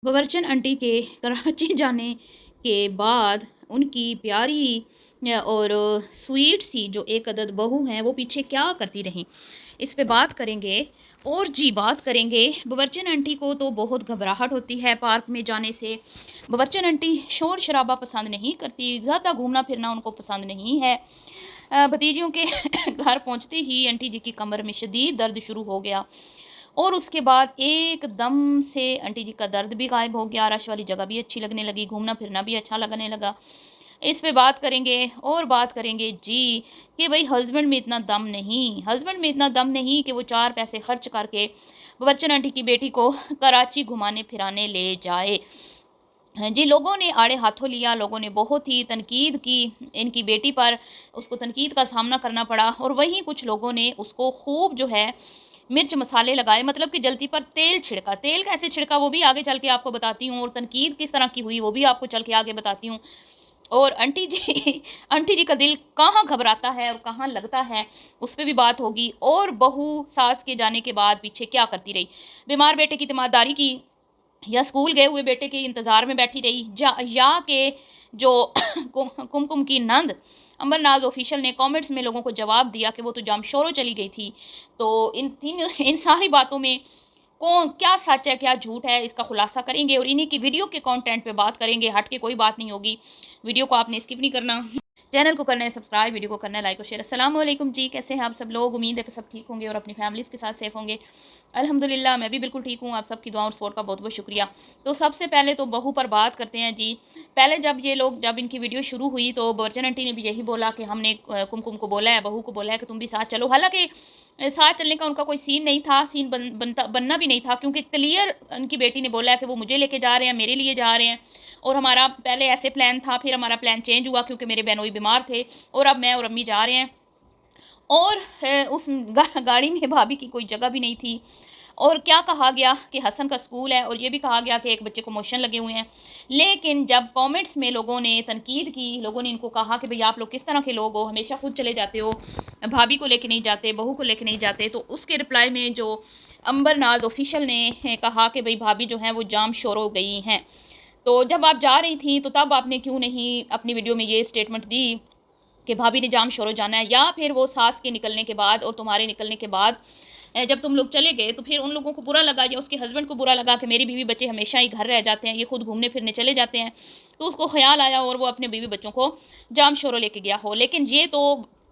बावर्चन aunty के कराची जाने के बाद उनकी प्यारी और स्वीट सी जो एक अदद बहू हैं वो पीछे क्या करती रहीं, इस पे बात करेंगे। और जी बात करेंगे, बावर्चन आंटी को तो बहुत घबराहट होती है पार्क में जाने से। बावर्चन आंटी शोर शराबा पसंद नहीं करती, ज़्यादा घूमना फिरना उनको पसंद नहीं है। भतीजियों के घर पहुंचते ही आंटी जी की कमर में शदीद दर्द शुरू हो गया और उसके बाद एकदम से आंटी जी का दर्द भी गायब हो गया, रश वाली जगह भी अच्छी लगने लगी, घूमना फिरना भी अच्छा लगने लगा। इस पे बात करेंगे और बात करेंगे जी कि भाई हस्बैंड में इतना दम नहीं, हस्बैंड में इतना दम नहीं कि वो 4 पैसे खर्च करके बावर्चन आंटी की बेटी को कराची घुमाने फिराने ले जाए। हाँ जी, लोगों ने आड़े हाथों लिया, लोगों ने बहुत ही तनकीद की इनकी बेटी पर, उसको तनकीद का सामना करना पड़ा और वहीं कुछ लोगों ने उसको खूब जो है मिर्च मसाले लगाए, मतलब कि जल्दी पर तेल छिड़का। तेल कैसे छिड़का वो भी आगे चल के आपको बताती हूँ, और तनकीद किस तरह की हुई वो भी आपको चल के आगे बताती हूँ। और आंटी जी आंटी जी का दिल कहाँ घबराता है और कहाँ लगता है, उस पर भी बात होगी। और बहू सास के जाने के बाद पीछे क्या करती रही, बीमार बेटे की तीमारदारी की, या स्कूल गए हुए बेटे के इंतज़ार में बैठी रही, या के जो कुमकुम की नंद अमरनाथ ऑफिशियल ने कमेंट्स में लोगों को जवाब दिया कि वो तो जामशोरो चली गई थी। तो इन सारी बातों में कौन क्या सच है क्या झूठ है, इसका खुलासा करेंगे और इन्हीं की वीडियो के कंटेंट पे बात करेंगे। हट के कोई बात नहीं होगी, वीडियो को आपने स्किप नहीं करना, चैनल को करना है सब्सक्राइब, वीडियो को करना है लाइक और शेयर। अस्सलाम वालेकुम जी, कैसे हैं आप सब लोग? उम्मीद है कि सब ठीक होंगे और अपनी फैमिलीज़ के साथ सेफ होंगे। अल्हम्दुलिल्लाह मैं भी बिल्कुल ठीक हूँ। आप सबकी दुआ और सपोर्ट का बहुत बहुत शुक्रिया। तो सबसे पहले तो बहू पर बात करते हैं जी। पहले जब इनकी वीडियो शुरू हुई तो बावर्चन आंटी ने भी यही बोला कि हमने कुमकुम को बोला है, बहू को बोला है कि तुम भी साथ चलो। हालांकि साथ चलने का उनका कोई सीन नहीं था, सीन बनना भी नहीं था, क्योंकि क्लियर उनकी बेटी ने बोला है कि वो मुझे लेके जा रहे हैं, मेरे लिए जा रहे हैं। और हमारा पहले ऐसे प्लान था, फिर हमारा प्लान चेंज हुआ क्योंकि मेरे बहनोई बीमार थे, और अब मैं और अम्मी जा रहे हैं। और उस गाड़ी में भाभी की कोई जगह भी नहीं थी। और क्या कहा गया कि हसन का स्कूल है, और ये भी कहा गया कि एक बच्चे को मोशन लगे हुए हैं। लेकिन जब कमेंट्स में लोगों ने तनकीद की, लोगों ने इनको कहा कि भाई आप लोग किस तरह के लोग हो, हमेशा खुद चले जाते हो, भाभी को लेके नहीं जाते, बहू को लेके नहीं जाते। तो उसके रिप्लाई में जो अंबर नाज ऑफिशियल ने कहा कि भाई भाभी जो हैं वो जाम शोर हो गई हैं। तो जब आप जा रही थी तो तब आपने क्यों नहीं अपनी वीडियो में ये स्टेटमेंट दी कि भाभी ने जाम शोर जाना है, या फिर वो सास के निकलने के बाद और तुम्हारे निकलने के बाद जब तुम लोग चले गए तो फिर उन लोगों को बुरा लगा, या उसके हस्बैंड को बुरा लगा कि मेरी बीवी बच्चे हमेशा ही घर रह जाते हैं, ये खुद घूमने फिरने चले जाते हैं। तो उसको ख्याल आया और वो अपने बीवी बच्चों को जाम शोरो लेके गया हो। लेकिन ये तो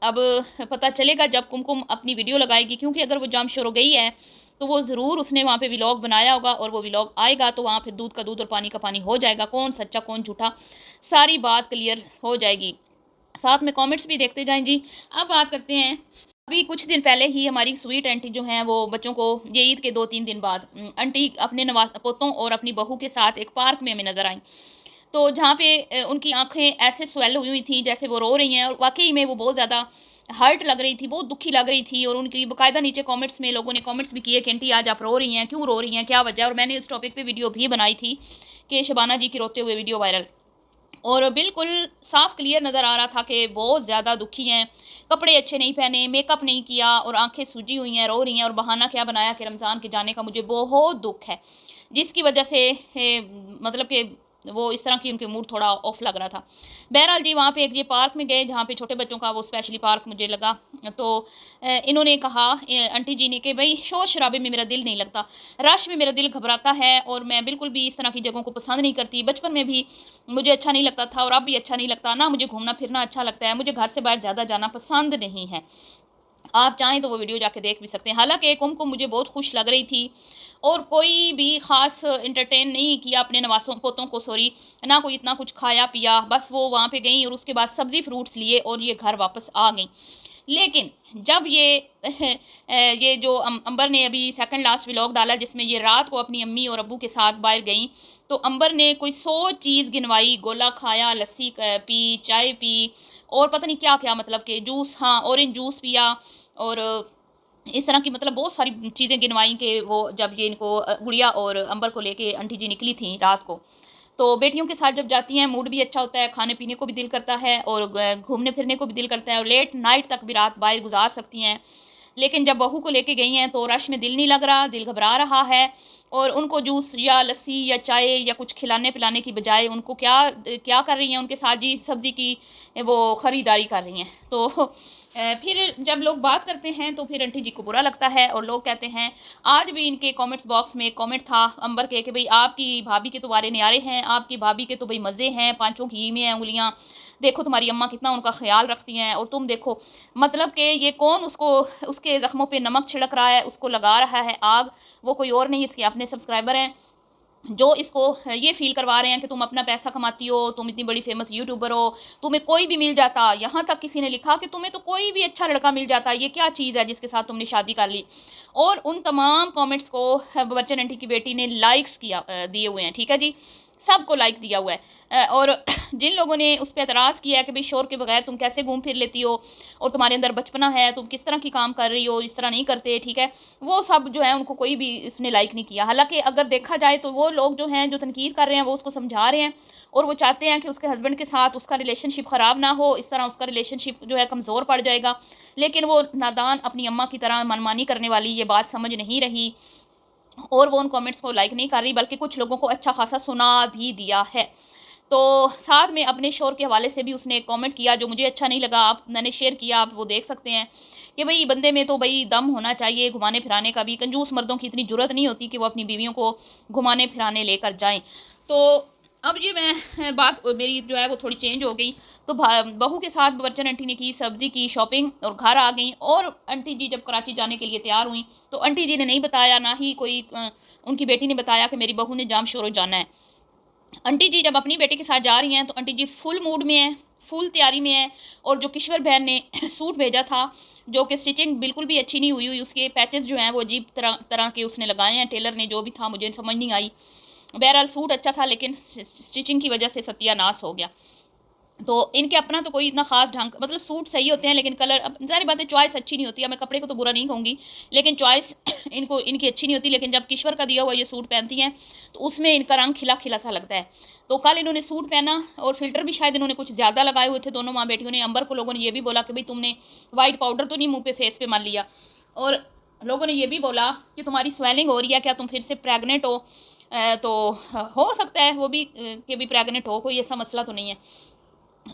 अब पता चलेगा जब कुमकुम अपनी वीडियो लगाएगी, क्योंकि अगर वो जाम शोरो गई है तो वो ज़रूर उसने वहाँ पे व्लॉग बनाया होगा, और वो व्लॉग आएगा तो वहाँ फिर दूध का दूध और पानी का पानी हो जाएगा, कौन सच्चा कौन झूठा सारी बात क्लियर हो जाएगी। साथ में कमेंट्स भी देखते जाएं जी। अब बात करते हैं, अभी कुछ दिन पहले ही हमारी स्वीट आंटी जो हैं वो बच्चों को, ये ईद के 2-3 दिन बाद आंटी अपने नवाज पोतों और अपनी बहू के साथ एक पार्क में हमें नज़र आई। तो जहाँ पे उनकी आंखें ऐसे स्वेल हुई हुई थी जैसे वो रो रही हैं, और वाकई में वो बहुत ज़्यादा हर्ट लग रही थी, बहुत दुखी लग रही थी। और उनकी बाकायदा नीचे कमेंट्स में लोगों ने कमेंट्स भी किए कि आंटी आज आप रो रही हैं, क्यों रो रही हैं, क्या वजह है। और मैंने इस टॉपिक पे वीडियो भी बनाई थी कि शबाना जी की रोते हुए वीडियो वायरल, और बिल्कुल साफ क्लियर नज़र आ रहा था कि बहुत ज़्यादा दुखी हैं, कपड़े अच्छे नहीं पहने, मेकअप नहीं किया और आंखें सूजी हुई हैं, रो रही हैं। और बहाना क्या बनाया कि रमज़ान के जाने का मुझे बहुत दुख है, जिसकी वजह से मतलब कि वो इस तरह की उनके मूड थोड़ा ऑफ लग रहा था। बहरहाल जी वहाँ पे एक ये पार्क में गए जहाँ पे छोटे बच्चों का वो स्पेशली पार्क मुझे लगा। तो इन्होंने कहा आंटी जी ने कि भाई शोर शराबे में मेरा दिल नहीं लगता, रश में मेरा दिल घबराता है, और मैं बिल्कुल भी इस तरह की जगहों को पसंद नहीं करती। बचपन में भी मुझे अच्छा नहीं लगता था और अब भी अच्छा नहीं लगता ना, मुझे घूमना फिरना अच्छा लगता है, मुझे घर से बाहर ज़्यादा जाना पसंद नहीं है। आप चाहें तो वो वीडियो जाके देख भी सकते हैं। हालाँकि कुमकुम मुझे बहुत खुश लग रही थी, और कोई भी ख़ास एंटरटेन नहीं किया अपने नवासों पोतों को, सॉरी, ना कोई इतना कुछ खाया पिया, बस वो वहाँ पे गईं और उसके बाद सब्ज़ी फ्रूट्स लिए और ये घर वापस आ गईं। लेकिन जब ये ये जो अंबर ने अभी सेकंड लास्ट व्लॉग डाला जिसमें ये रात को अपनी अम्मी और अब्बू के साथ बाहर गईं, तो अंबर ने कोई 100 चीज़ गिनवाई, गोला खाया, लस्सी पी, चाय पी, और पता नहीं क्या-क्या, मतलब कि जूस, हाँ, ऑरेंज जूस पिया, और इस तरह की मतलब बहुत सारी चीज़ें गिनवाई कि वो जब ये इनको गुड़िया और अंबर को लेके आंटी जी निकली थी रात को। तो बेटियों के साथ जब जाती हैं मूड भी अच्छा होता है, खाने-पीने को भी दिल करता है, और घूमने-फिरने को भी दिल करता है, और लेट नाइट तक भी रात बाहर गुज़ार सकती हैं। लेकिन जब बहू को लेके गई हैं तो रश में दिल नहीं लग रहा, दिल घबरा रहा है, और उनको जूस या लस्सी या चाय या कुछ खिलाने पिलाने की बजाय उनको क्या क्या कर रही हैं, उनके साथ जी सब्ज़ी की वो ख़रीदारी कर रही हैं। तो फिर जब लोग बात करते हैं तो फिर आंटी जी को बुरा लगता है, और लोग कहते हैं, आज भी इनके कमेंट्स बॉक्स में एक कमेंट था अंबर के कि भाई आपकी भाभी के तो वारे न्यारे हैं, आपकी भाभी के तो भाई मज़े हैं, पाँचों घी में हैं उंगलियाँ, देखो तुम्हारी अम्मा कितना उनका ख्याल रखती हैं, और तुम देखो, मतलब कि ये कौन उसको उसके ज़ख्मों पे नमक छिड़क रहा है, उसको लगा रहा है आग, वो कोई और नहीं, इसके अपने सब्सक्राइबर हैं जो इसको ये फ़ील करवा रहे हैं कि तुम अपना पैसा कमाती हो, तुम इतनी बड़ी फ़ेमस यूट्यूबर हो, तुम्हें कोई भी मिल जाता। यहाँ तक किसी ने लिखा कि तुम्हें तो कोई भी अच्छा लड़का मिल जाता, ये क्या चीज़ है जिसके साथ तुमने शादी कर ली। और उन तमाम कमेंट्स को बच्चन आंटी की बेटी ने लाइक्स किया दिए हुए हैं, ठीक है जी, सबको लाइक दिया हुआ है। और जिन लोगों ने उस पर एतराज़ किया है कि भाई शोर के बगैर तुम कैसे घूम फिर लेती हो, और तुम्हारे अंदर बचपना है, तुम किस तरह की काम कर रही हो, इस तरह नहीं करते, ठीक है, वो सब जो है उनको कोई भी इसने लाइक नहीं किया। हालांकि अगर देखा जाए तो वो लोग जो हैं जो तनकीद कर रहे हैं वो उसको समझा रहे हैं, और वो चाहते हैं कि उसके हस्बैंड के साथ उसका रिलेशनशिप ख़राब ना हो, इस तरह उसका रिलेशनशिप जो है कमज़ोर पड़ जाएगा। लेकिन वो नादान अपनी अम्मा की तरह मनमानी करने वाली ये बात समझ नहीं रही, और वो उन कमेंट्स को लाइक नहीं कर रही, बल्कि कुछ लोगों को अच्छा खासा सुना भी दिया है। तो साथ में अपने शोर के हवाले से भी उसने एक कमेंट किया जो मुझे अच्छा नहीं लगा, आप मैंने शेयर किया, आप वो देख सकते हैं कि भाई बंदे में तो भाई दम होना चाहिए, घुमाने फिराने का भी। कंजूस मर्दों की इतनी जुर्रत नहीं होती कि वो अपनी बीवियों को घुमाने फिराने लेकर जाएं। तो अब ये मैं बात मेरी जो है वो थोड़ी चेंज हो गई। तो बहू के साथ बच्चन आंटी ने की सब्ज़ी की शॉपिंग और घर आ गई, और आंटी जी जब कराची जाने के लिए तैयार हुई तो आंटी जी ने नहीं बताया, ना ही कोई उनकी बेटी ने बताया कि मेरी बहू ने जाम शोरों जाना है। आंटी जी जब अपनी बेटी के साथ जा रही हैं तो आंटी जी फुल मूड में हैं, फुल तैयारी में हैं, और जो किश्वर बहन ने सूट भेजा था जो कि स्टिचिंग बिल्कुल भी अच्छी नहीं हुई हुई, उसके पैचेस जो हैं वो अजीब तरह तरह के उसने लगाए हैं, टेलर ने जो भी था मुझे समझ नहीं आई। बहरहाल सूट अच्छा था लेकिन स्टिचिंग की वजह से सत्यानाश हो गया। तो इनके अपना तो कोई इतना ख़ास ढंग, मतलब सूट सही होते हैं लेकिन कलर, अब ज़ाहिर बात है चॉइस अच्छी नहीं होती है, मैं कपड़े को तो बुरा नहीं कहूँगी, लेकिन चॉइस इनको इनकी अच्छी नहीं होती। लेकिन जब किश्वर का दिया हुआ ये सूट पहनती हैं तो उसमें इनका रंग खिला खिला सा लगता है। तो कल इन्होंने सूट पहना, और फ़िल्टर भी शायद इन्होंने कुछ ज़्यादा लगाए हुए थे दोनों माँ बेटियों ने। अंबर को लोगों ने ये भी बोला कि भाई तुमने वाइट पाउडर तो नहीं मुँह पे फेस पे मार लिया, और लोगों ने ये भी बोला कि तुम्हारी स्वेलिंग हो रही है, क्या तुम फिर से प्रेगनेंट हो। तो हो सकता है वो भी कि भी प्रेगनेंट हो, कोई ऐसा मसला तो नहीं है।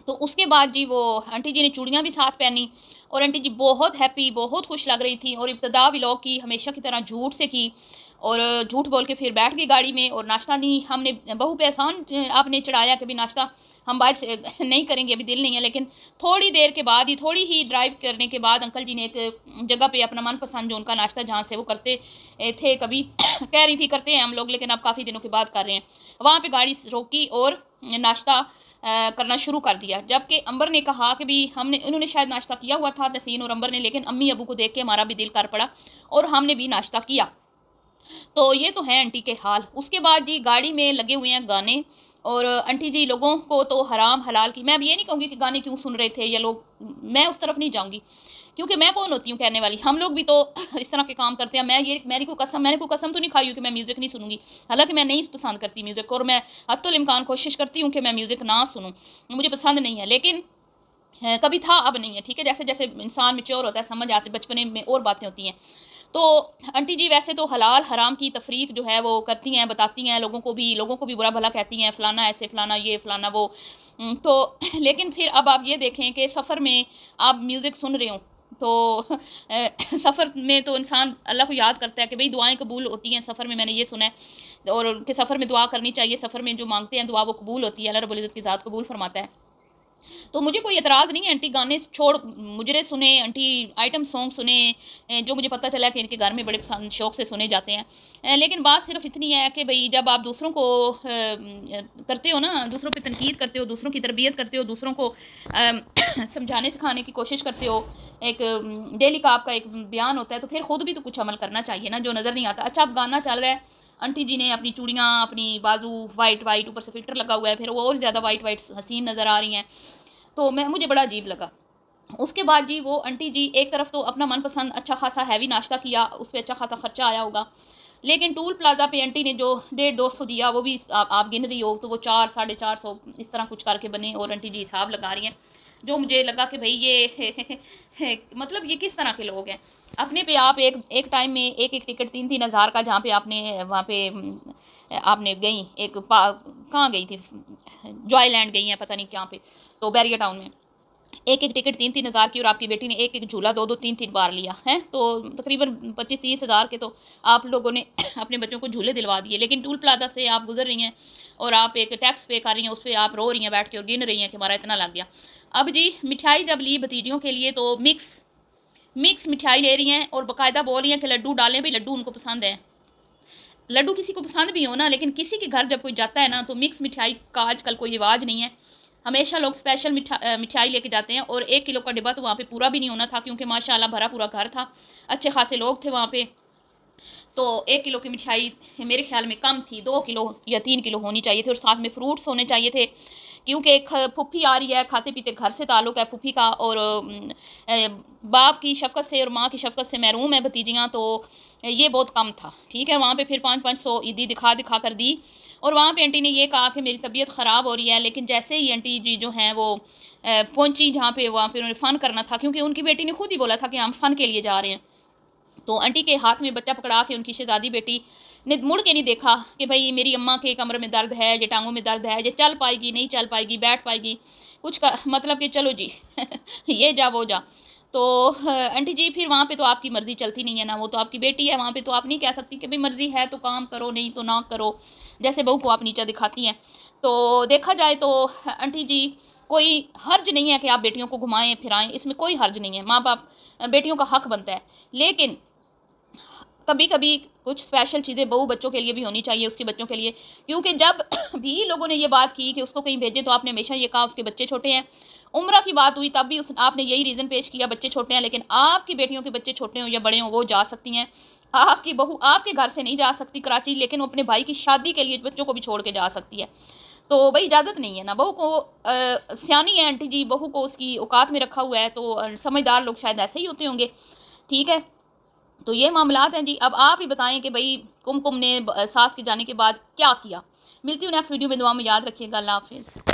तो उसके बाद जी वो आंटी जी ने चूड़ियाँ भी साथ पहनी, और आंटी जी बहुत हैप्पी, बहुत खुश लग रही थी, और इब्तदा व्लॉग की हमेशा की तरह झूठ से की, और झूठ बोल के फिर बैठ गई गाड़ी में, और नाश्ता नहीं, हमने बहू पे एहसान आपने चढ़ाया कि भी नाश्ता हम बाहर से नहीं करेंगे, अभी दिल नहीं है। लेकिन थोड़ी देर के बाद ही, थोड़ी ही ड्राइव करने के बाद अंकल जी ने एक जगह पे अपना मनपसंद जो उनका नाश्ता जहाँ से वो करते थे कभी कह रही थी करते हैं हम लोग, लेकिन अब काफ़ी दिनों के बाद कर रहे हैं, वहाँ पे गाड़ी रोकी और नाश्ता करना शुरू कर दिया। जबकि अंबर ने कहा कि भी हमने उन्होंने शायद नाश्ता किया हुआ था तहसीन और अंबर ने, लेकिन अम्मी अबू को देख के हमारा भी दिल कर पड़ा और हमने भी नाश्ता किया। तो ये तो है आंटी के हाल। उसके बाद जी गाड़ी में लगे हुए हैं गाने, और आंटी जी लोगों को तो हराम हलाल की, मैं अब ये नहीं कहूँगी कि गाने क्यों सुन रहे थे या लोग, मैं उस तरफ नहीं जाऊँगी, क्योंकि मैं कौन होती हूँ कहने वाली, हम लोग भी तो इस तरह के काम करते हैं। मैंने कोई कसम तो नहीं खाई हूँ कि मैं म्यूज़िक नहीं सुनूंगी, हालांकि मैं नहीं पसंद करती म्यूज़िक, और मैं हत्तुल इम्कान कोशिश करती हूँ कि मैं म्यूज़िक ना सुनूँ, मुझे पसंद नहीं है। लेकिन कभी था, अब नहीं है, ठीक है। जैसे जैसे इंसान मैच्योर होता है, समझ आते, बचपने में और बातें होती हैं। तो आंटी जी वैसे तो हलाल हराम की तफरीक जो है वो करती हैं, बताती हैं लोगों को भी बुरा भला कहती हैं, फ़लाना ऐसे फ़लाना ये फ़लाना वो। तो लेकिन फिर अब आप ये देखें कि सफ़र में आप म्यूज़िक सुन रहे हो तो सफ़र में तो इंसान अल्लाह को याद करता है कि भाई दुआएं कबूल होती हैं सफ़र में, मैंने ये सुना है, और कि सफ़र में दुआ करनी चाहिए, सफ़र में जो मांगते हैं दुआ वो कबूल होती है, अल्लाह रब्बुल इज़्ज़त की ज़ात कबूल फरमाता है। तो मुझे कोई एतराज़ नहीं है, आंटी गाने छोड़ मुजरे सुने, आंटी आइटम सॉन्ग सुने, जो मुझे पता चला कि इनके घर में बड़े पसंद शौक़ से सुने जाते हैं। लेकिन बात सिर्फ इतनी है कि भई जब आप दूसरों को करते हो ना, दूसरों पे तनकीद करते हो, दूसरों की तरबियत करते हो, दूसरों को समझाने सिखाने की कोशिश करते हो, एक डेली का आपका एक बयान होता है, तो फिर खुद भी तो कुछ अमल करना चाहिए ना, जो नज़र नहीं आता। अच्छा, अब गाना चल रहा है, आंटी जी ने अपनी चूड़ियाँ, अपनी बाजू वाइट वाइट, ऊपर से फ़िल्टर लगा हुआ है, फिर वो और ज़्यादा वाइट वाइट हसीन नज़र आ रही हैं। तो मुझे बड़ा अजीब लगा। उसके बाद जी वो आंटी जी एक तरफ तो अपना मनपसंद अच्छा खासा हैवी नाश्ता किया, उस पे अच्छा खासा खर्चा आया होगा, लेकिन टूल प्लाज़ा पे आंटी ने जो 150-200 दिया वो भी आप गिन रही हो तो वो 4 साढ़े 400 इस तरह कुछ करके बने, और आंटी जी हिसाब लगा रही हैं, जो मुझे लगा कि भाई ये मतलब ये किस तरह के लोग हैं। अपने पे आप एक एक टाइम में एक एक टिकट 3-3 हज़ार का, जहाँ पे आपने वहाँ पे आपने गई एक कहाँ गई थी, जॉयलैंड गई हैं पता नहीं कहाँ पे, तो बैरिया टाउन में एक एक टिकट 3-3 हज़ार की, और आपकी बेटी ने एक एक झूला 2-2 3-3 बार लिया है, तो तकरीबन 25-30 हज़ार के तो आप लोगों ने अपने बच्चों को झूले दिलवा दिए। लेकिन टूल प्लाजा से आप गुजर रही हैं और आप एक टैक्स पे कर रही हैं, उस पर आप रो रही हैं बैठ के और गिन रही हैं कि हमारा इतना लग गया। अब जी मिठाई जब ली भतीजियों के लिए तो मिक्स मिक्स मिठाई ले रही हैं और बाकायदा बोल रही हैं कि लड्डू डालें, भाई लड्डू उनको पसंद है। लड्डू किसी को पसंद भी हो ना, लेकिन किसी के घर जब कोई जाता है ना तो मिक्स मिठाई का आजकल कोई रिवाज नहीं है। हमेशा लोग स्पेशल मिठाई लेके जाते हैं, और 1 किलो का डिब्बा तो वहाँ पे पूरा भी नहीं होना था, क्योंकि माशाल्लाह भरा पूरा घर था, अच्छे खासे लोग थे वहाँ पे। तो 1 किलो की मिठाई मेरे ख्याल में कम थी, 2 किलो या 3 किलो होनी चाहिए थी, और साथ में फ्रूट्स होने चाहिए थे, क्योंकि एक फूफी आ रही है, खाते पीते घर से ताल्लुक़ है फूफी का, और बाप की शफ़क़त से और माँ की शफ़क़त से महरूम है भतीजियाँ, तो ये बहुत कम था। ठीक है, वहाँ पे फिर 500-500 ईदी दिखा दिखा कर दी, और वहाँ पे आंटी ने ये कहा कि मेरी तबीयत ख़राब हो रही है, लेकिन जैसे ही आंटी जी जो हैं वो पहुँची जहाँ पे, वहाँ पे उन्होंने फ़न करना था, क्योंकि उनकी बेटी ने खुद ही बोला था कि हम फ़न के लिए जा रहे हैं। तो आंटी के हाथ में बच्चा पकड़ा के उनकी शहजादी बेटी ने मुड़ के नहीं देखा कि भाई मेरी अम्मा के कमर में दर्द है, ये टांगों में दर्द है, ये चल पाएगी नहीं चल पाएगी, बैठ पाएगी, कुछ का मतलब कि चलो जी ये जा वो जा। तो आंटी जी फिर वहाँ पे तो आपकी मर्ज़ी चलती नहीं है ना, वो तो आपकी बेटी है, वहाँ पे तो आप नहीं कह सकती कि भाई मर्ज़ी है तो काम करो, नहीं तो ना करो, जैसे बहू को आप नीचा दिखाती हैं। तो देखा जाए तो आंटी जी कोई हर्ज नहीं है कि आप बेटियों को घुमाएं फिराएं, इसमें कोई हर्ज नहीं है, माँ बाप बेटियों का हक बनता है। लेकिन कभी कभी कुछ स्पेशल चीज़ें बहू बच्चों के लिए भी होनी चाहिए, उसके बच्चों के लिए, क्योंकि जब भी लोगों ने ये बात की कि उसको कहीं भेजें, तो आपने हमेशा ये कहा उसके बच्चे छोटे हैं। उम्र की बात हुई तब भी आपने यही रीज़न पेश किया बच्चे छोटे हैं, लेकिन आपकी बेटियों के बच्चे छोटे हों या बड़े हों वो जा सकती हैं। आपकी बहू आपके घर से नहीं जा सकती कराची, लेकिन वो अपने भाई की शादी के लिए बच्चों को भी छोड़ के जा सकती है। तो भाई इजाज़त नहीं है ना, बहू को सियानी है आंटी जी, बहू को उसकी औकात में रखा हुआ है, तो समझदार लोग शायद ऐसे ही होते होंगे। ठीक है, तो ये मामलात हैं जी। अब आप ही बताएं कि भाई कुमकुम ने सास के जाने के बाद क्या किया। मिलती हूँ नेक्स्ट वीडियो में, दुआ में याद रखिएगा। अल्लाह हाफिज़।